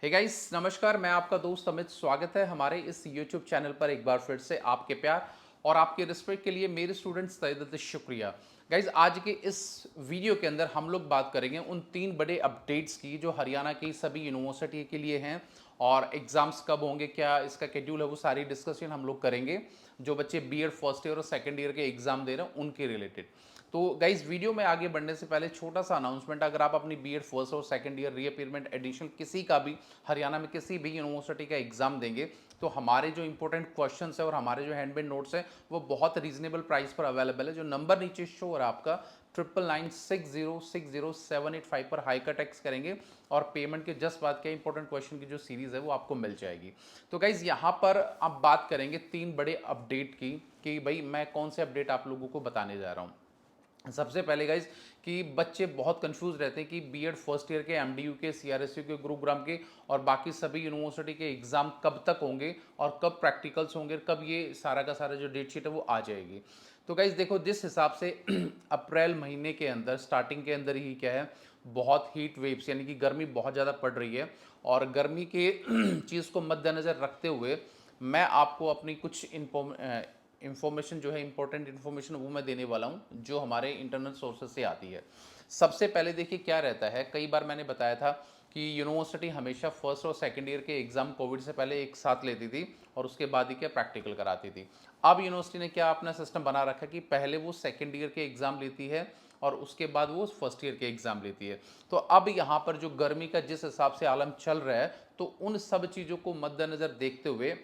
Hey guys नमस्कार। मैं आपका दोस्त अमित। स्वागत है हमारे इस YouTube चैनल पर एक बार फिर से। आपके प्यार और आपके रिस्पेक्ट के लिए मेरे स्टूडेंट्स तहे दिल से शुक्रिया। गाइस आज के इस वीडियो के अंदर हम लोग बात करेंगे उन 3 बड़े अपडेट्स की जो हरियाणा की सभी यूनिवर्सिटी के लिए हैं, और एग्जाम्स कब होंगे, क्या इसका शेड्यूल है, वो सारी डिस्कशन हम लोग करेंगे जो बच्चे बीएड फर्स्ट ईयर और सेकेंड ईयर के एग्जाम दे रहे हैं उनके रिलेटेड। तो गाइज वीडियो में आगे बढ़ने से पहले छोटा सा अनाउंसमेंट, अगर आप अपनी बीएड फर्स्ट और सेकंड ईयर रीअपीयरमेंट एडिशन किसी का भी हरियाणा में किसी भी यूनिवर्सिटी का एग्जाम देंगे तो हमारे जो इंपॉर्टेंट क्वेश्चंस है और हमारे जो हैंडमेड नोट्स है वो बहुत रीजनेबल प्राइस पर अवेलेबल है। जो नंबर नीचे शो हो रहा है आपका 9996060785 पर हाई का टेक्स्ट करेंगे और पेमेंट के जस्ट बाद क्या इंपॉर्टेंट क्वेश्चन की जो सीरीज है वो आपको मिल जाएगी। तो गाइज यहाँ पर आप बात करेंगे 3 बड़े अपडेट की कि भाई मैं कौन से अपडेट आप लोगों को बताने जा रहा हूँ। सबसे पहले गाइज कि बच्चे बहुत कंफ्यूज रहते हैं कि बीएड फर्स्ट ईयर के, एमडीयू के, सीआरएसयू के, गुरुग्राम के और बाकी सभी यूनिवर्सिटी के एग्जाम कब तक होंगे और कब प्रैक्टिकल्स होंगे, कब ये सारा का सारा जो डेट शीट है वो आ जाएगी। तो गाइज देखो, जिस हिसाब से अप्रैल महीने के अंदर स्टार्टिंग के अंदर ही क्या है, बहुत हीट वेव्स यानी कि गर्मी बहुत ज़्यादा पड़ रही है, और गर्मी के चीज़ को मद्देनज़र रखते हुए मैं आपको अपनी कुछ इंफॉर्मेशन जो है, इंपॉर्टेंट इंफॉर्मेशन वो मैं देने वाला हूँ जो हमारे इंटरनल सोर्सेज से आती है। सबसे पहले देखिए क्या रहता है, कई बार मैंने बताया था कि यूनिवर्सिटी हमेशा फर्स्ट और सेकंड ईयर के एग्जाम कोविड से पहले एक साथ लेती थी और उसके बाद ही क्या प्रैक्टिकल कराती थी। अब यूनिवर्सिटी ने क्या अपना सिस्टम बना रखा है कि पहले वो सेकेंड ईयर के एग्जाम लेती है और उसके बाद वो फर्स्ट ईयर के एग्जाम लेती है। तो अब यहाँ पर जो गर्मी का जिस हिसाब से आलम चल रहा है, तो उन सब चीज़ों को मद्देनजर देखते हुए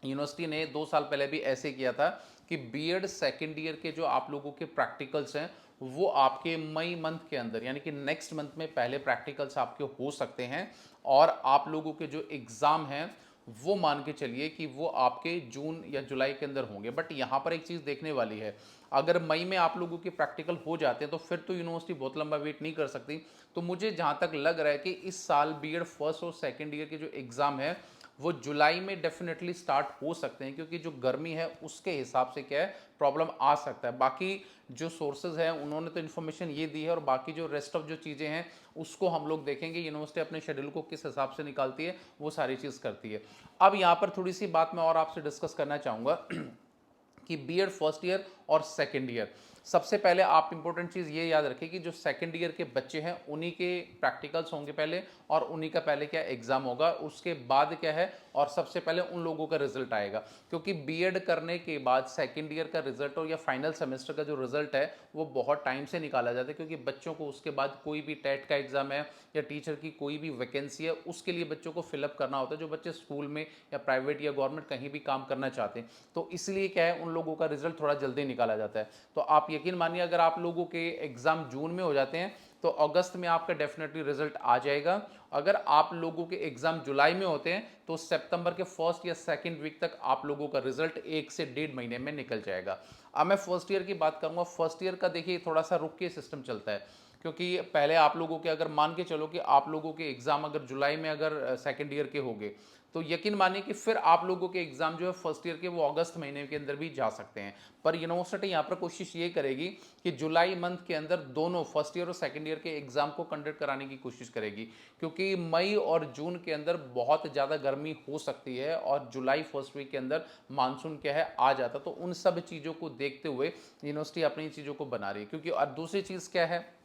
यूनिवर्सिटी ने 2 साल पहले भी ऐसे किया था कि बीएड सेकेंड ईयर के जो आप लोगों के प्रैक्टिकल्स हैं वो आपके मई मंथ के अंदर यानी कि नेक्स्ट मंथ में पहले प्रैक्टिकल्स आपके हो सकते हैं, और आप लोगों के जो एग्ज़ाम हैं वो मान के चलिए कि वो आपके जून या जुलाई के अंदर होंगे। बट यहाँ पर एक चीज़ देखने वाली है, अगर मई में आप लोगों के प्रैक्टिकल हो जाते हैं तो फिर तो यूनिवर्सिटी बहुत लंबा वेट नहीं कर सकती। तो मुझे जहाँ तक लग रहा है कि इस साल बीएड फर्स्ट और सेकेंड ईयर के जो एग्ज़ाम है वो जुलाई में डेफिनेटली स्टार्ट हो सकते हैं, क्योंकि जो गर्मी है उसके हिसाब से क्या है प्रॉब्लम आ सकता है। बाकी जो सोर्सेज हैं उन्होंने तो इन्फॉर्मेशन ये दी है, और बाकी जो रेस्ट ऑफ जो चीज़ें हैं उसको हम लोग देखेंगे। यूनिवर्सिटी अपने शेड्यूल को किस हिसाब से निकालती है वो सारी चीज़ करती है। अब यहाँ पर थोड़ी सी बात मैं और आपसे डिस्कस करना चाहूँगा कि बीएड फर्स्ट ईयर और सेकेंड ईयर, सबसे पहले आप इंपॉर्टेंट चीज़ ये याद रखें कि जो सेकेंड ईयर के बच्चे हैं उन्हीं के प्रैक्टिकल्स होंगे पहले, और उन्हीं का पहले क्या एग्ज़ाम होगा, उसके बाद क्या है, और सबसे पहले उन लोगों का रिजल्ट आएगा। क्योंकि बीएड करने के बाद सेकेंड ईयर का रिजल्ट और या फाइनल सेमेस्टर का जो रिजल्ट है वो बहुत टाइम से निकाला जाता है, क्योंकि बच्चों को उसके बाद कोई भी टेट का एग्ज़ाम है या टीचर की कोई भी वैकेंसी है उसके लिए बच्चों को फिलअप करना होता है, जो बच्चे स्कूल में या प्राइवेट या गवर्नमेंट कहीं भी काम करना चाहते हैं। तो इसलिए क्या है, उन लोगों का रिजल्ट थोड़ा जल्दी निकाला जाता है। तो आप यकीन मानिए, अगर आप लोगों के एग्जाम जून में हो जाते हैं तो अगस्त में आपका डेफिनेटली रिजल्ट आ जाएगा। अगर आप लोगों के एग्जाम जुलाई में होते हैं तो सितंबर के फर्स्ट या सेकंड वीक तक आप लोगों का रिजल्ट 1 से 1.5 महीने में निकल जाएगा। अब मैं फर्स्ट ईयर की बात करूंगा। फर्स्ट ईयर का देखिए थोड़ा सा रुक के सिस्टम चलता है, क्योंकि पहले आप लोगों के, अगर मान के चलो कि आप लोगों के एग्जाम अगर जुलाई में अगर सेकंड ईयर के होंगे तो यकीन मानिए कि फिर आप लोगों के एग्जाम जो है फर्स्ट ईयर के वो अगस्त महीने के अंदर भी जा सकते हैं। पर यूनिवर्सिटी यहाँ पर कोशिश ये करेगी कि जुलाई मंथ के अंदर दोनों फर्स्ट ईयर और सेकंड ईयर के एग्जाम को कंडक्ट कराने की कोशिश करेगी, क्योंकि मई और जून के अंदर बहुत ज़्यादा गर्मी हो सकती है और जुलाई फर्स्ट वीक के अंदर मानसून क्या है आ जाता। तो उन सब चीज़ों को देखते हुए यूनिवर्सिटी अपनी चीज़ों को बना रही है। क्योंकि और दूसरी चीज़ क्या है,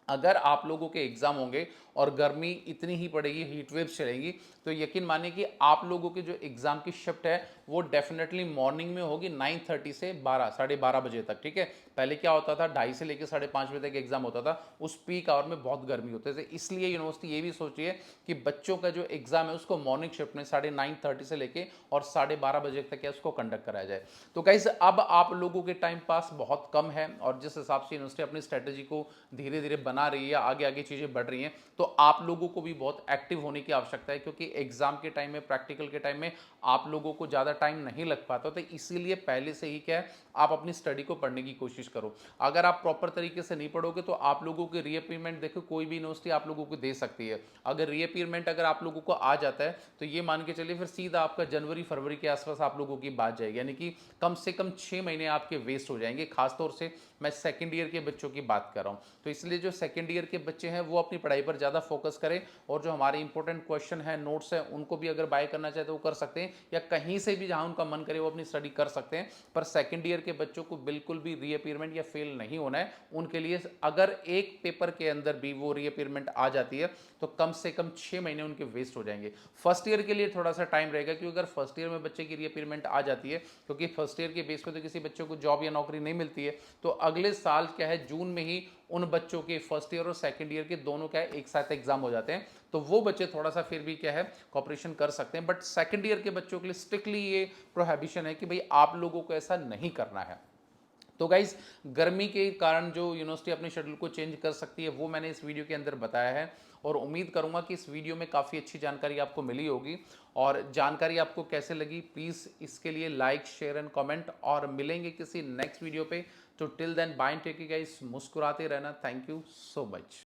अगर आप लोगों के एग्जाम होंगे और गर्मी इतनी ही पड़ेगी, हीट वेव्स चलेंगी, तो यकीन मानिए कि आप लोगों के जो एग्जाम की शिफ्ट है वो डेफिनेटली मॉर्निंग में होगी 9:30 से 12 साढ़े 12 बजे तक। ठीक है, पहले क्या होता था 2:30 से लेकर 5:30 बजे तक एग्जाम होता था, उस पीक आवर में बहुत गर्मी होती थी। इसलिए यूनिवर्सिटी ये भी सोची है कि बच्चों का जो एग्जाम है उसको मॉर्निंग शिफ्ट में 9:30 से लेके और 12:30 बजे तक क्या उसको कंडक्ट कराया जाए। तो गाइस अब आप लोगों के टाइम पास बहुत कम है, और जिस हिसाब से यूनिवर्सिटी अपनी स्ट्रेटेजी को धीरे धीरे बना रही है, आगे आगे चीज़ें बढ़ रही हैं, तो आप लोगों को भी बहुत एक्टिव होने की आवश्यकता है। क्योंकि एग्जाम के टाइम में, प्रैक्टिकल के टाइम में आप लोगों को ज़्यादा टाइम नहीं लग पाता, तो इसीलिए पहले से ही क्या है, आप अपनी स्टडी को पढ़ने की कोशिश करो। अगर आप प्रॉपर तरीके से नहीं पढ़ोगे तो आप लोगों के रीअपीयरमेंट देखो, कोई भी यूनिवर्सिटी आप लोगों को दे सकती है। अगर रीअपीयरमेंट अगर आप लोगों को आ जाता है तो ये मान के चलिए फिर सीधा आपका जनवरी फरवरी के आसपास आप लोगों की बात जाएगी, यानी कि कम से कम 6 महीने आपके वेस्ट हो जाएंगे। खासतौर से मैं सेकंड ईयर के बच्चों की बात कर रहा हूँ। तो इसलिए जो सेकंड ईयर के बच्चे हैं वो अपनी पढ़ाई पर ज़्यादा फोकस करें, और जो हमारे इंपॉर्टेंट क्वेश्चन है, नोट्स हैं, उनको भी अगर बाय करना चाहे तो वो कर सकते हैं, या कहीं से भी जहाँ उनका मन करे वो अपनी स्टडी कर सकते हैं। पर सेकंड ईयर के बच्चों को बिल्कुल भी रीअपीयरमेंट या फेल नहीं होना है। उनके लिए अगर एक पेपर के अंदर भी वो रीअपीयरमेंट आ जाती है तो कम से कम 6 महीने उनके वेस्ट हो जाएंगे। फर्स्ट ईयर के लिए थोड़ा सा टाइम रहेगा, क्योंकि अगर फर्स्ट ईयर में बच्चे की रीअपीयरमेंट आ जाती है, क्योंकि फर्स्ट ईयर के बेस पे तो किसी बच्चों को जॉब या नौकरी नहीं मिलती है, तो अगले साल क्या है जून में ही उन बच्चों के फर्स्ट ईयर और सेकंड ईयर के दोनों क्या है एक साथ एग्जाम हो जाते हैं। तो वो बच्चे थोड़ा सा फिर भी क्या है कॉपरेशन कर सकते हैं। बट सेकंड ईयर के बच्चों के लिए स्ट्रिक्टली ये प्रोहिबिशन है कि भाई आप लोगों को ऐसा नहीं करना है। तो गाइज गर्मी के कारण जो यूनिवर्सिटी अपने शेड्यूल को चेंज कर सकती है वो मैंने इस वीडियो के अंदर बताया है, और उम्मीद करूंगा कि इस वीडियो में काफ़ी अच्छी जानकारी आपको मिली होगी। और जानकारी आपको कैसे लगी प्लीज़ इसके लिए लाइक शेयर एंड कमेंट, और मिलेंगे किसी नेक्स्ट वीडियो पे। तो till then bye, take care guys, मुस्कुराते रहना। Thank you so much.